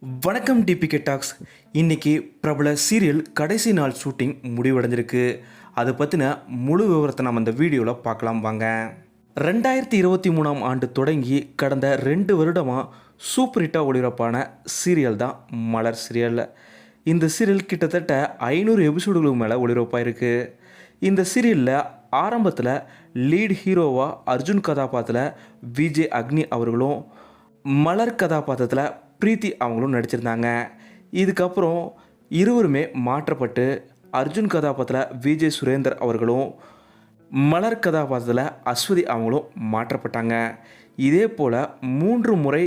வணக்கம் DPK tax. இன்றைக்கி பிரபல சீரியல் கடைசி நாள் ஷூட்டிங் முடிவடைஞ்சிருக்கு. அதை பற்றின முழு விவரத்தை நம்ம இந்த வீடியோவில் பார்க்கலாம் வாங்க. 2023ஆம் ஆண்டு தொடங்கி கடந்த 2 வருடமாக சூப்பர் ஹிட்டாக ஒளிபரப்பான சீரியல் தான் மலர் சீரியல். இந்த சீரியல் கிட்டத்தட்ட 500 எபிசோடுகளுக்கு மேலே ஒளிபரப்பாயிருக்கு. இந்த சீரியலில் ஆரம்பத்தில் லீட் ஹீரோவாக அர்ஜுன் கதாபாத்திரத்தில் விஜய் அக்னி அவர்களும், மலர் கதாபாத்திரத்தில் பிரீத்தி அவங்களும் நடிச்சிருந்தாங்க. இதுக்கப்புறம் இருவருமே மாற்றப்பட்டு அர்ஜுன் கதாபாத்திரத்தில் விஜய் சுரேந்தர் அவர்களும், மலர் கதாபாத்திரத்தில் அஸ்வதி அவங்களும் மாற்றப்பட்டாங்க. இதே போல் 3 முறை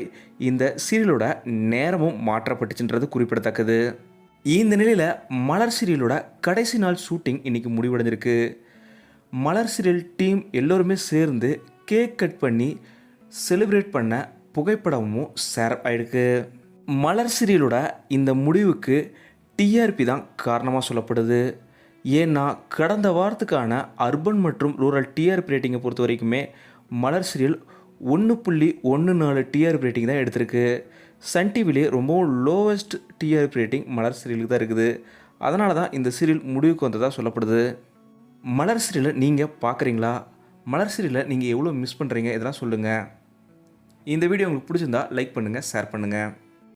இந்த சீரியலோட நேரமும் மாற்றப்பட்டுச்சுன்றது குறிப்பிடத்தக்கது. இந்த நிலையில் மலர் சீரியலோட கடைசி நாள் ஷூட்டிங் இன்றைக்கி முடிவடைஞ்சிருக்கு. மலர் சீரியல் டீம் எல்லோருமே சேர்ந்து கேக் கட் பண்ணி செலிப்ரேட் பண்ண புகைப்படமும் ஷேர் ஆகிருக்கு. மலர் சீரியலோட இந்த முடிவுக்கு டிஆர்பி தான் காரணமாக சொல்லப்படுது. ஏன்னா கடந்த வாரத்துக்கான அர்பன் மற்றும் ரூரல் டிஆர்பி ரேட்டிங்கை பொறுத்த வரைக்குமே மலர் சீரியல் 1.14 டிஆர்பி ரேட்டிங் தான் எடுத்திருக்கு. சன் டிவிலே ரொம்பவும் லோவஸ்ட் டிஆர்பி ரேட்டிங் மலர் சீரியலுக்கு தான் இருக்குது. அதனால தான் இந்த சீரியல் முடிவுக்கு வந்ததாக சொல்லப்படுது. மலர் சீரியலை நீங்கள் பார்க்குறீங்களா? மலர் சீரியலை நீங்கள் எவ்வளோ மிஸ் பண்ணுறீங்க இதெல்லாம் சொல்லுங்கள். இந்த வீடியோ உங்களுக்கு பிடிச்சிருந்தா லைக் பண்ணுங்கள், ஷேர் பண்ணுங்கள்.